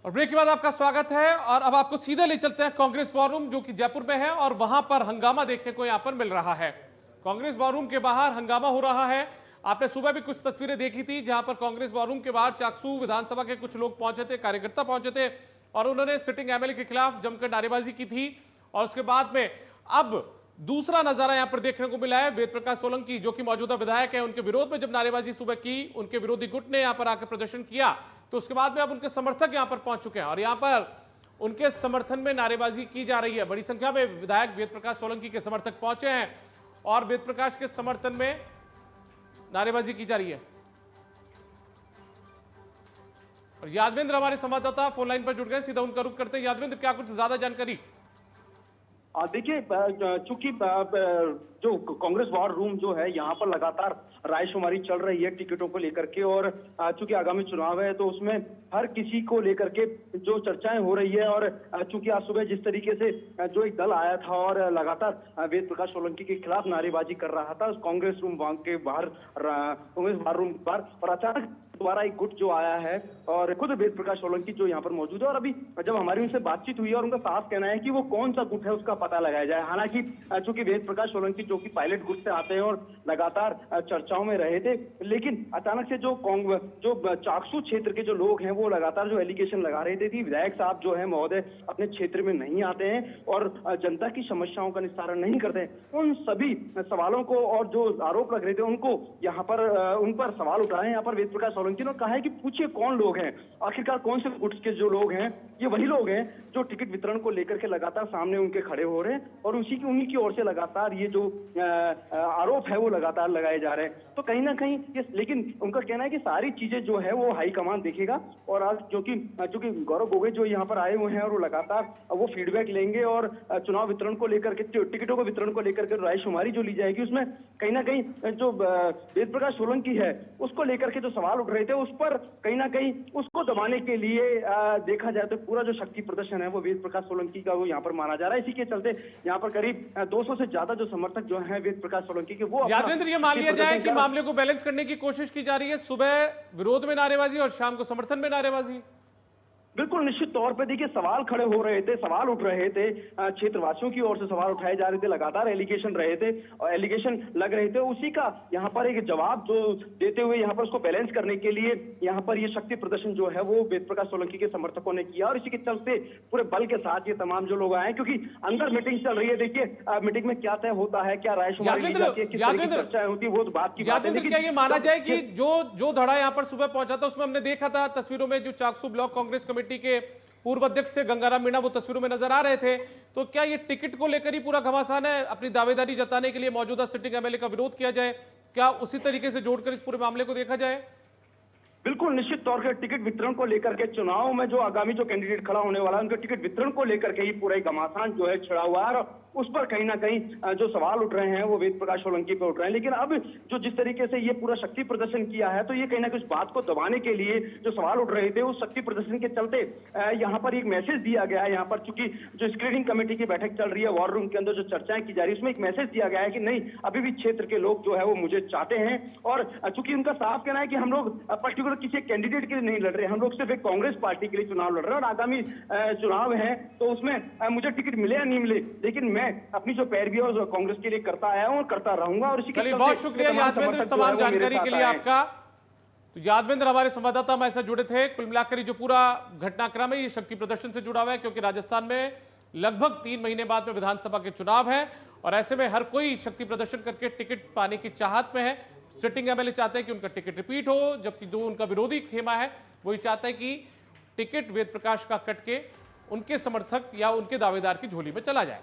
और ब्रेक के बाद आपका स्वागत है और अब आपको सीधे ले चलते हैं कांग्रेस वॉर रूम जो कि जयपुर में है और वहां पर हंगामा देखने को यहां पर मिल रहा है। कांग्रेस वॉर रूम के बाहर हंगामा हो रहा है। आपने सुबह भी कुछ तस्वीरें देखी थी जहां पर कांग्रेस वॉर रूम के बाहर चाकसू विधानसभा के कुछ लोग पहुंचे थे, कार्यकर्ता पहुंचे थे और उन्होंने सिटिंग एमएलए के खिलाफ जमकर नारेबाजी की थी। और उसके बाद में अब दूसरा नजारा यहां पर देखने को मिला है। वेद प्रकाश सोलंकी जो कि मौजूदा विधायक है, उनके विरोध में जब नारेबाजी सुबह की, उनके विरोधी गुट ने यहां पर आकर प्रदर्शन किया तो उसके बाद में अब उनके समर्थक यहां पर पहुंच चुके हैं और यहां पर उनके समर्थन में नारेबाजी की जा रही है। बड़ी संख्या में विधायक वेद प्रकाश सोलंकी के समर्थक पहुंचे हैं और वेद प्रकाश के समर्थन में नारेबाजी की जा रही है। और यादवेंद्र हमारे संवाददाता फोन लाइन पर जुड़ गए, सीधा उनका रुख करते हैं। यादवेंद्र, क्या कुछ ज्यादा जानकारी? देखिए, चूंकि जो कांग्रेस वॉर रूम जो है यहाँ पर लगातार रायशुमारी चल रही है टिकटों को लेकर के और चूंकि आगामी चुनाव है तो उसमें हर किसी को लेकर के जो चर्चाएं हो रही है। और चूंकि आज सुबह जिस तरीके से जो एक दल आया था और लगातार वेद प्रकाश सोलंकी के खिलाफ नारेबाजी कर रहा था कांग्रेस रूम के बाहर, कांग्रेस वॉर रूम पर, और अचानक दोबारा एक गुट जो आया है और खुद वेद प्रकाश सोलंकी जो यहाँ पर मौजूद है। और अभी जब हमारी उनसे बातचीत हुई और उनका साफ कहना है कि वो कौन सा गुट है उसका पता लगाया जाए। हालांकि चूंकि वेद प्रकाश सोलंकी जो कि पायलट गुट से आते हैं और लगातार चर्चाओं में रहे थे, लेकिन अचानक से जो चाकसू क्षेत्र के जो लोग हैं वो लगातार जो एलिगेशन लगा रहे थे कि विधायक साहब जो है महोदय अपने क्षेत्र में नहीं आते हैं और जनता की समस्याओं का निस्तारण नहीं करते हैं। उन सभी सवालों को और जो आरोप लग रहे थे उनको यहाँ पर उन पर सवाल उठाए यहाँ पर वेद प्रकाश सोलंकी ने कहा है कि पूछिए कौन लोग हैं, आखिरकार कौन से गुट के जो लोग हैं ये वही लोग हैं जो टिकट वितरण को लेकर के लगातार सामने उनके खड़े हो रहे हैं और उन्हीं की ओर से लगातार ये जो आरोप है वो लगातार लगाए जा रहे हैं। तो कहीं ना कहीं ये, लेकिन उनका कहना है कि सारी चीजें जो है वो हाईकमान देखेगा। और आज चूंकि गौरव गोगोई जो यहाँ पर आए हुए हैं और वो लगातार वो फीडबैक लेंगे और चुनाव वितरण को लेकर के, टिकटों को वितरण को लेकर के रायशुमारी जो ली जाएगी उसमें कहीं ना कहीं जो वेद प्रकाश सोलंकी है उसको लेकर के जो सवाल उठ रहे थे उस पर कहीं ना कहीं उसको दबाने के लिए देखा जाए तो पूरा जो शक्ति प्रदर्शन है वो वेद प्रकाश सोलंकी का वो यहाँ पर माना जा रहा है। इसी के चलते यहाँ पर करीब 200 से ज्यादा जो समर्थक जो हैं वेद प्रकाश सोलंकी के वो यादवेंद्र, ये मान लिया जाए कि मामले को बैलेंस करने की कोशिश की जा रही है, सुबह विरोध में नारेबाजी और शाम को समर्थन में नारेबाजी। बिल्कुल निश्चित तौर पे देखिए सवाल खड़े हो रहे थे, सवाल उठ रहे थे, क्षेत्रवासियों की ओर से सवाल उठाए जा रहे थे, लगातार एलिगेशन रहे थे और एलिगेशन लग रहे थे। उसी का यहाँ पर एक जवाब जो देते हुए यहाँ पर उसको बैलेंस करने के लिए यहाँ पर ये शक्ति प्रदर्शन जो है वो वेद प्रकाश सोलंकी के समर्थकों ने किया और इसी के चलते पूरे बल के साथ ये तमाम जो लोग आए, क्योंकि अंदर मीटिंग चल रही है। देखिए मीटिंग में क्या तय होता है, क्या रायशुमारी चर्चाएं होती है, वो तो बात की बात है। क्या ये माना जाए कि जो धड़ा यहाँ पर सुबह पहुंचा था उसमें हमने देखा था तस्वीरों में जो चाकसू ब्लॉक कांग्रेस कमेटी के पूर्व अध्यक्ष थे गंगाराम मीणा, वो तस्वीरों में नजर आ रहे थे। तो क्या ये टिकट को लेकर ही पूरा घमासान है, अपनी दावेदारी जताने के लिए मौजूदा सिटिंग एमएलए का विरोध किया जाए? क्या उसी तरीके से जोड़कर इस पूरे मामले को देखा जाए? बिल्कुल निश्चित तौर पर टिकट वितरण को लेकर के चुनाव में जो आगामी जो कैंडिडेट खड़ा होने वाला है उनके टिकट वितरण को लेकर के ही पूरा घमासान जो है छिड़ा हुआ है और उस पर कहीं ना कहीं जो सवाल उठ रहे हैं वो वेद प्रकाश सोलंकी पे उठ रहे हैं। लेकिन अब जो जिस तरीके से ये पूरा शक्ति प्रदर्शन किया है तो ये कहीं ना कहीं उस बात को दबाने के लिए जो सवाल उठ रहे थे उस शक्ति प्रदर्शन के चलते यहाँ पर एक मैसेज दिया गया है। यहाँ पर चूंकि जो स्क्रीनिंग कमेटी की बैठक चल रही है वॉर रूम के अंदर जो चर्चाएं की जा रही है उसमें एक मैसेज दिया गया है कि नहीं, अभी भी क्षेत्र के लोग जो है वो मुझे चाहते हैं। और चूंकि उनका साफ कहना है कि हम लोग पर्टिकुलर किसी कैंडिडेट के लिए नहीं लड़ रहे, हम लोग सिर्फ एक कांग्रेस पार्टी के लिए चुनाव लड़ रहे हैं और आगामी चुनाव है तो उसमें मुझे टिकट मिले या नहीं मिले, लेकिन मैं अपनी जो पैरवी और कांग्रेस के लिए करता आया हूं और करता रहूंगा। और इसी के बहुत शुक्रिया यादवेंद्र तमाम जानकारी के लिए आपका। तो यादवेंद्र हमारे संवाददाता हमारे साथ जुड़े थे। कुल मिलाकर जो पूरा घटनाक्रम है ये शक्ति प्रदर्शन से जुड़ा हुआ है, क्योंकि राजस्थान में लगभग 3 महीने बाद में विधानसभा के चुनाव है और ऐसे में हर कोई शक्ति प्रदर्शन करके टिकट पाने की चाहत में है। सिटिंग एमएलए चाहते हैं कि उनका टिकट रिपीट हो, जबकि जो उनका विरोधी खेमा है वही चाहता है कि टिकट वेद प्रकाश का कट के उनके समर्थक या उनके दावेदार की झोली में चला जाए।